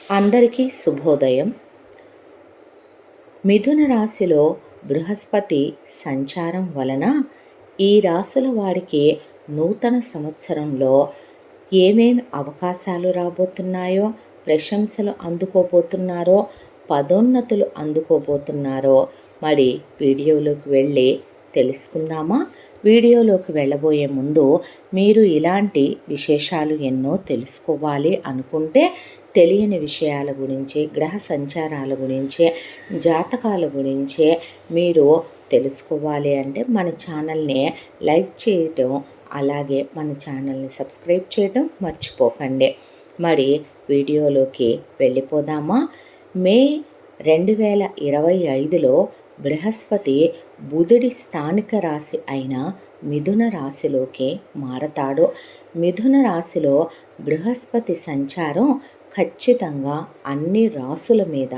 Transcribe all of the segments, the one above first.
అందరికీ శుభోదయం. మిథున రాశిలో బృహస్పతి సంచారం వలన ఈ రాశుల వారికి నూతన సంవత్సరంలో ఏమేమి అవకాశాలు రాబోతున్నాయో, ప్రశంసలు అందుకోబోతున్నారో, పదోన్నతులు అందుకోబోతున్నారో మరి వీడియోలోకి వెళ్ళి తెలుసుకుందామా? వీడియోలోకి వెళ్ళబోయే ముందు మీరు ఇలాంటి విశేషాలు ఎన్నో తెలుసుకోవాలి అనుకుంటే, తెలియని విషయాల గురించి, గ్రహ సంచారాల గురించే, జాతకాల గురించే మీరు తెలుసుకోవాలి అంటే మన ఛానల్ని లైక్ చేయటం, అలాగే మన ఛానల్ని సబ్స్క్రైబ్ చేయటం మర్చిపోకండి. మరి వీడియోలోకి వెళ్ళిపోదామా? మే 2025లో బృహస్పతి బుధుడి స్థానిక రాశి అయిన మిథున రాశిలోకి మారతాడు. మిథున రాశిలో బృహస్పతి సంచారం ఖచ్చితంగా అన్ని రాసుల మీద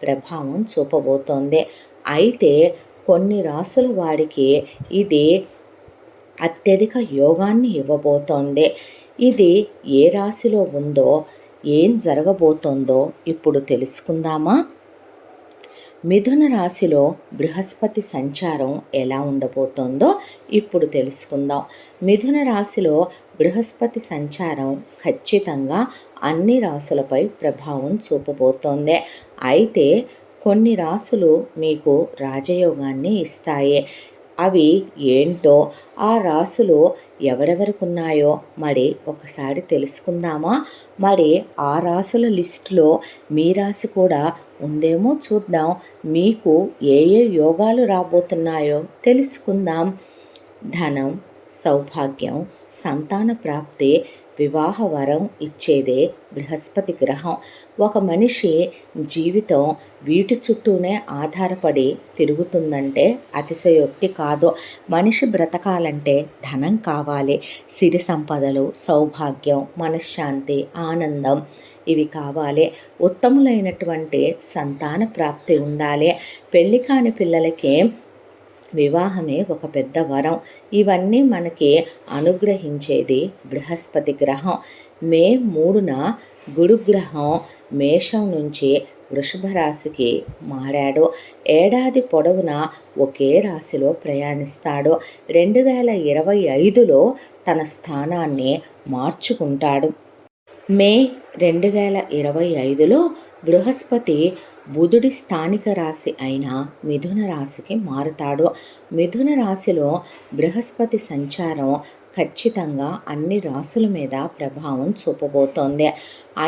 ప్రభావం చూపబోతోంది. అయితే కొన్ని రాసుల వారికి ఇది అత్యధిక యోగాన్ని ఇవ్వబోతోంది. ఇది ఏ రాశిలో ఉందో, ఏం జరగబోతోందో ఇప్పుడు తెలుసుకుందామా? మిథున రాశిలో బృహస్పతి సంచారం ఎలా ఉండబోతోందో ఇప్పుడు తెలుసుకుందాం. మిథున రాశిలో బృహస్పతి సంచారం ఖచ్చితంగా అన్ని రాశులపై ప్రభావం చూపబోతోంది. అయితే కొన్ని రాశులు మీకు రాజయోగాన్ని ఇస్తాయి. అవి ఏంటో, ఆ రాశులు ఎవరెవరికి ఉన్నాయో మరి ఒకసారి తెలుసుకుందామా? మరి ఆ రాశుల లిస్టులో మీ రాశి కూడా ఉందేమో చూద్దాం. మీకు ఏ ఏ యోగాలు రాబోతున్నాయో తెలుసుకుందాం. ధనం, సౌభాగ్యం, సంతాన ప్రాప్తి, వివాహ వరం ఇచ్చేదే బృహస్పతి గ్రహం. ఒక మనిషి జీవితం వీటి చుట్టూనే ఆధారపడి తిరుగుతుందంటే అతిశయోక్తి కాదు. మనిషి బ్రతకాలంటే ధనం కావాలి, సిరి సంపదలు, సౌభాగ్యం, మనశ్శాంతి, ఆనందం ఇవి కావాలి. ఉత్తములైనటువంటి సంతాన ప్రాప్తి ఉండాలి. పెళ్లి కాని పిల్లలకి వివాహమే ఒక పెద్ద వరం. ఇవన్నీ మనకి అనుగ్రహించేది బృహస్పతి గ్రహం. మే 3న గురుగ్రహం మేషం నుంచి వృషభ రాశికి మారాడు. ఏడాది పొడవునా ఒకే రాశిలో ప్రయాణిస్తాడు. 2025లో తన స్థానాన్ని మార్చుకుంటాడు. మే 2025లో బృహస్పతి బుధుడి స్థానిక రాశి అయిన మిథున రాశికి మారుతాడు. మిథున రాశిలో బృహస్పతి సంచారం ఖచ్చితంగా అన్ని రాశుల మీద ప్రభావం చూపబోతోంది.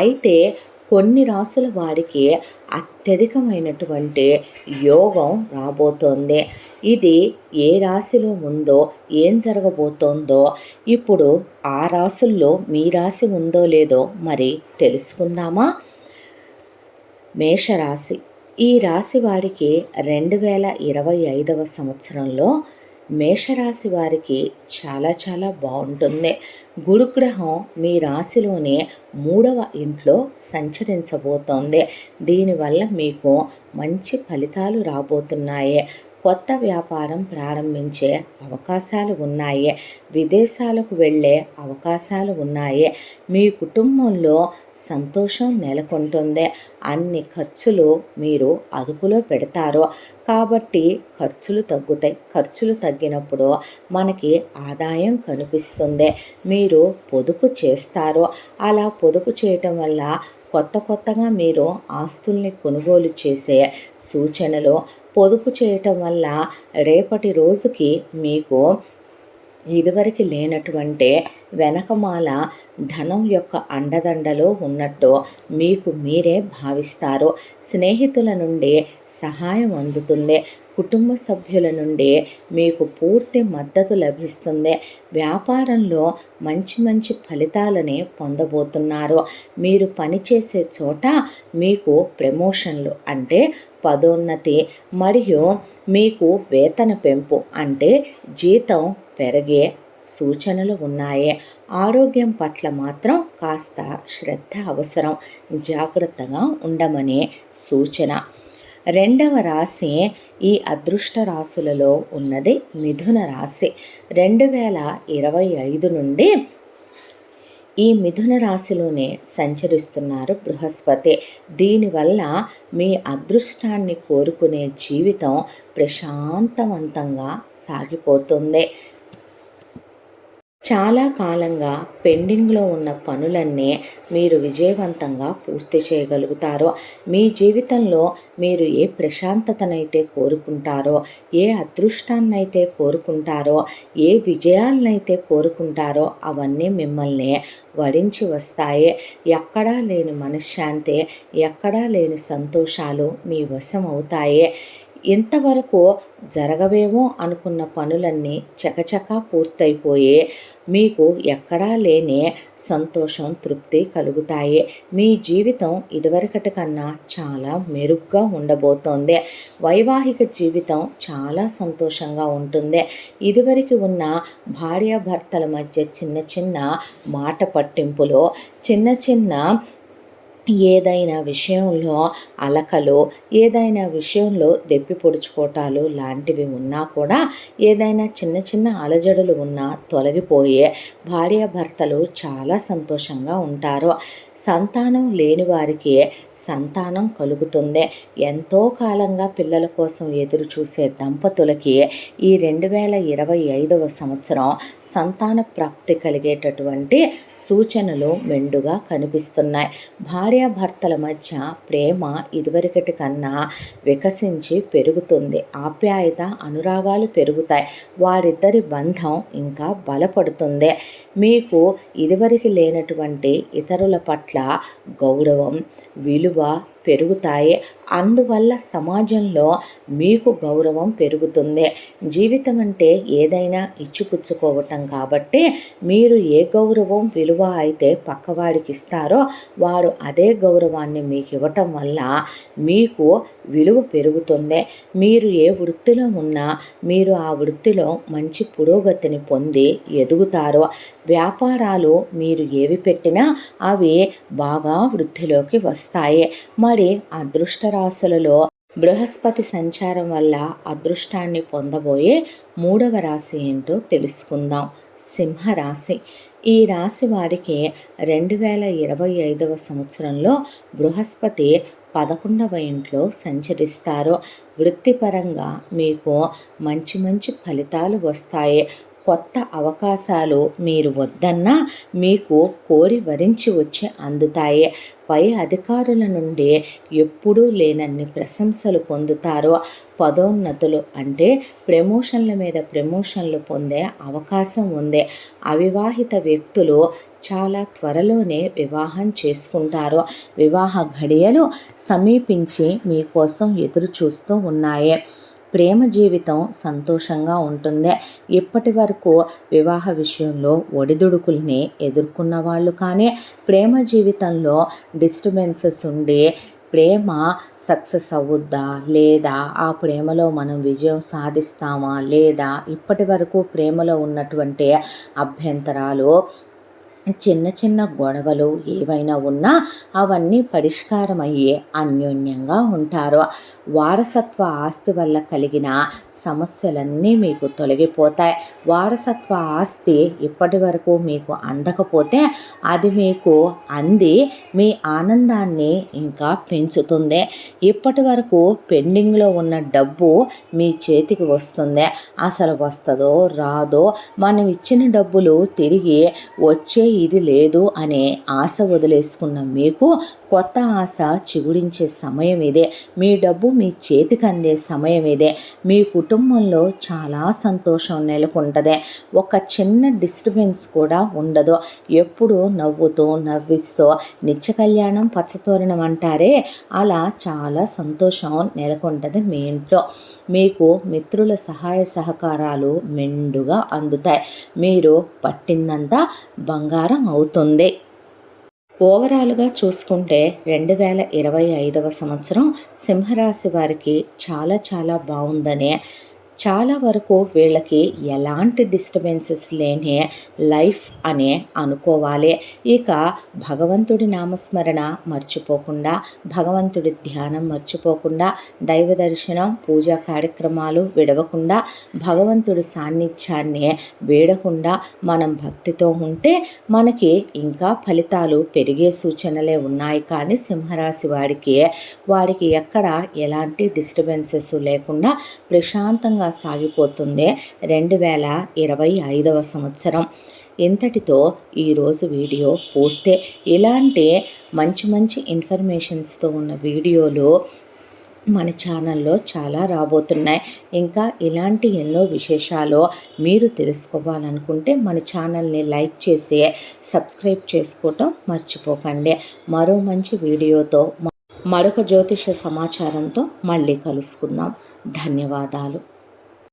అయితే కొన్ని రాసుల వారికి అత్యధికమైనటువంటి యోగం రాబోతోంది. ఇది ఏ రాశిలో ఉందో, ఏం జరగబోతోందో ఇప్పుడు ఆ రాసుల్లో మీ రాశి ఉందో లేదో మరి తెలుసుకుందామా? మేషరాశి. ఈ రాశి వారికి 2025వ సంవత్సరంలో మేషరాశి వారికి చాలా బాగుంటుంది. గురుగ్రహం మీ రాశిలోనే 3వ ఇంట్లో సంచరించబోతోంది. దీనివల్ల మీకు మంచి ఫలితాలు రాబోతున్నాయి. కొత్త వ్యాపారం ప్రారంభించే అవకాశాలు ఉన్నాయి. విదేశాలకు వెళ్ళే అవకాశాలు ఉన్నాయి. మీ కుటుంబంలో సంతోషం నెలకొంటుంది. అన్ని ఖర్చులు మీరు అదుపులో పెడతారు. కాబట్టి ఖర్చులు తగ్గుతాయి. ఖర్చులు తగ్గినప్పుడు మనకి ఆదాయం కనిపిస్తుంది. మీరు పొదుపు చేస్తారు. అలా పొదుపు చేయటం వల్ల కొత్తగా మీరు ఆస్తుల్ని కొనుగోలు చేసే సూచనలు. పొదుపు చేయటం వల్ల రేపటి రోజుకి మీకు ఇదివరకు లేనటువంటి వెనకమాల ధనం యొక్క అండదండలో ఉన్నట్టు మీకు మీరే భావిస్తారు. స్నేహితుల నుండి సహాయం అందుతుంది. కుటుంబ సభ్యుల నుండి మీకు పూర్తి మద్దతు లభిస్తుంది. వ్యాపారంలో మంచి ఫలితాలని పొందబోతున్నారు. మీరు పనిచేసే చోట మీకు ప్రమోషన్లు అంటే పదోన్నతి మరియు మీకు వేతన పెంపు అంటే జీతం పెరిగే సూచనలు ఉన్నాయి. ఆరోగ్యం పట్ల మాత్రం కాస్త శ్రద్ధ అవసరం. జాగ్రత్తగా ఉండమనే సూచన. 2వ రాశి ఈ అదృష్ట రాశులలో ఉన్నది మిథున రాశి. 2025 నుండి ఈ మిథున రాశిలోనే సంచరిస్తున్నారు బృహస్పతి. దీనివల్ల మీ అదృష్టాన్ని కోరుకునే జీవితం ప్రశాంతవంతంగా సాగిపోతుంది. చాలా కాలంగా పెండింగ్లో ఉన్న పనులన్నీ మీరు విజయవంతంగా పూర్తి చేయగలుగుతారో, మీ జీవితంలో మీరు ఏ ప్రశాంతతనైతే కోరుకుంటారో, ఏ అదృష్టాన్నైతే కోరుకుంటారో, ఏ విజయాలనైతే కోరుకుంటారో అవన్నీ మిమ్మల్ని వరించి వస్తాయి. ఎక్కడా లేని మనశ్శాంతి, ఎక్కడా లేని సంతోషాలు మీ వశం అవుతాయి. ఇంతవరకు జరగవేమో అనుకున్న పనులన్నీ చకచకా పూర్తయిపోయి మీకు ఎక్కడా లేని సంతోషం, తృప్తి కలుగుతాయి. మీ జీవితం ఇదివరకటి కన్నా చాలా మెరుగ్గా ఉండబోతోంది. వైవాహిక జీవితం చాలా సంతోషంగా ఉంటుంది. ఇదివరకు ఉన్న భార్యాభర్తల మధ్య చిన్న చిన్న మాట పట్టింపులు, చిన్న చిన్న ఏదైనా విషయంలో అలకలు, ఏదైనా విషయంలో దెప్పి పొడుచుకోవటాలు లాంటివి ఉన్నా కూడా, ఏదైనా చిన్న చిన్న అలజడులు ఉన్నా తొలగిపోయే భార్యాభర్తలు చాలా సంతోషంగా ఉంటారు. సంతానం లేని వారికి సంతానం కలుగుతుంది. ఎంతో కాలంగా పిల్లల కోసం ఎదురు చూసే దంపతులకి ఈ 2025వ సంవత్సరం సంతాన ప్రాప్తి కలిగేటటువంటి సూచనలు మెండుగా కనిపిస్తున్నాయి. భార్యాభర్తల మధ్య ప్రేమ ఇదివరకటి కన్నా వికసించి పెరుగుతుంది. ఆప్యాయత, అనురాగాలు పెరుగుతాయి. వారిద్దరి బంధం ఇంకా బలపడుతుంది. మీకు ఇదివరకు లేనటువంటి ఇతరుల పట్ల గౌరవం, విలువ పెరుగుతాయి. అందువల్ల సమాజంలో మీకు గౌరవం పెరుగుతుంది. జీవితం అంటే ఏదైనా ఇచ్చిపుచ్చుకోవటం కాబట్టి మీరు ఏ గౌరవం, విలువ అయితే పక్కవాడికి ఇస్తారో వారు అదే గౌరవాన్ని మీకు ఇవ్వటం వల్ల మీకు విలువ పెరుగుతుంది. మీరు ఏ వృత్తిలో ఉన్నా మీరు ఆ వృత్తిలో మంచి పురోగతిని పొంది ఎదుగుతారో. వ్యాపారాలు మీరు ఏవి పెట్టినా అవి బాగా వృద్ధిలోకి వస్తాయి. మరి అదృష్ట రాశులలో బృహస్పతి సంచారం వల్ల అదృష్టాన్ని పొందబోయే 3వ రాశి ఏంటో తెలుసుకుందాం. సింహరాశి. ఈ రాశి వారికి 2025వ సంవత్సరంలో బృహస్పతి 11వ ఇంట్లో సంచరిస్తారు. వృత్తిపరంగా మీకు మంచి మంచి ఫలితాలు వస్తాయి. కొత్త అవకాశాలు మీరు వద్దన్నా మీకు కోరి వరించి వచ్చి అందుతాయి. పై అధికారుల నుండి ఎప్పుడూ లేనన్ని ప్రశంసలు పొందుతారు. పదోన్నతులు అంటే ప్రమోషన్ల మీద ప్రమోషన్లు పొందే అవకాశం ఉంది. అవివాహిత వ్యక్తులు చాలా త్వరలోనే వివాహం చేసుకుంటారు. వివాహ ఘడియలు సమీపించి మీకోసం ఎదురు చూస్తూ ఉన్నాయి. ప్రేమ జీవితం సంతోషంగా ఉంటుంది. ఇప్పటి వరకు వివాహ విషయంలో ఒడిదుడుకుల్ని ఎదుర్కొన్న వాళ్ళు కానీ, ప్రేమ జీవితంలో డిస్టర్బెన్సెస్ ఉండి ప్రేమ సక్సెస్ అవుద్దా లేదా, ఆ ప్రేమలో మనం విజయం సాధిస్తామా లేదా, ఇప్పటి వరకు ప్రేమలో ఉన్నటువంటి అభ్యంతరాలు, చిన్న చిన్న గొడవలు ఏవైనా ఉన్నా అవన్నీ పరిష్కారమయ్యే అన్యోన్యంగా ఉంటారు. వారసత్వ ఆస్తి వల్ల కలిగిన సమస్యలన్నీ మీకు తొలగిపోతాయి. వారసత్వ ఆస్తి ఇప్పటి వరకు మీకు అందకపోతే అది మీకు అంది మీ ఆనందాన్ని ఇంకా పెంచుతుంది. ఇప్పటి వరకు పెండింగ్లో ఉన్న డబ్బు మీ చేతికి వస్తుంది. అసలు వస్తుందో రాదో, మనం ఇచ్చిన డబ్బులు తిరిగి వచ్చే ఇది లేదు అనే ఆశ వదిలేసుకున్న మీకు కొత్త ఆశ చిగురించే సమయం ఇదే. మీ డబ్బు మీ చేతికి అందే సమయం ఇదే. మీ కుటుంబంలో చాలా సంతోషం నెలకొంటుంది. ఒక చిన్న డిస్టర్బెన్స్ కూడా ఉండదు. ఎప్పుడు నవ్వుతూ నవ్విస్తూ నిత్య కళ్యాణం పచ్చతోరణం అంటారే, అలా చాలా సంతోషం నెలకొంటుంది మీ ఇంట్లో. మీకు మిత్రుల సహాయ సహకారాలు మెండుగా అందుతాయి. మీరు పట్టిందంతా బంగారం అవుతుంది. ఓవరాల్గా చూసుకుంటే 2025వ సంవత్సరం సింహరాశి వారికి చాలా చాలా బాగుందనే చాలా వరకు వీళ్ళకి ఎలాంటి డిస్టర్బెన్సెస్ లేని లైఫ్ అనే అనుకోవాలి. ఇక భగవంతుడి నామస్మరణ మర్చిపోకుండా, భగవంతుడి ధ్యానం మర్చిపోకుండా, దైవ దర్శనం, పూజా కార్యక్రమాలు విడవకుండా, భగవంతుడి సాన్నిధ్యాన్ని వీడకుండా మనం భక్తితో ఉంటే మనకి ఇంకా ఫలితాలు పెరిగే సూచనలే ఉన్నాయి. కానీ సింహరాశి వాడికి ఎక్కడ ఎలాంటి డిస్టర్బెన్సెస్ లేకుండా ప్రశాంతంగా సాగిపోతుంది 2025 సంవత్సరం. ఇంతటితో ఈరోజు వీడియో పూర్తే. ఇలాంటి మంచి మంచి ఇన్ఫర్మేషన్స్తో ఉన్న వీడియోలు మన ఛానల్లో చాలా రాబోతున్నాయి. ఇంకా ఇలాంటి ఎన్నో విశేషాలు మీరు తెలుసుకోవాలనుకుంటే మన ఛానల్ని లైక్ చేసి సబ్స్క్రైబ్ చేసుకోవటం మర్చిపోకండి. మరో మంచి వీడియోతో మరొక జ్యోతిష సమాచారంతో మళ్ళీ కలుసుకుందాం. ధన్యవాదాలు.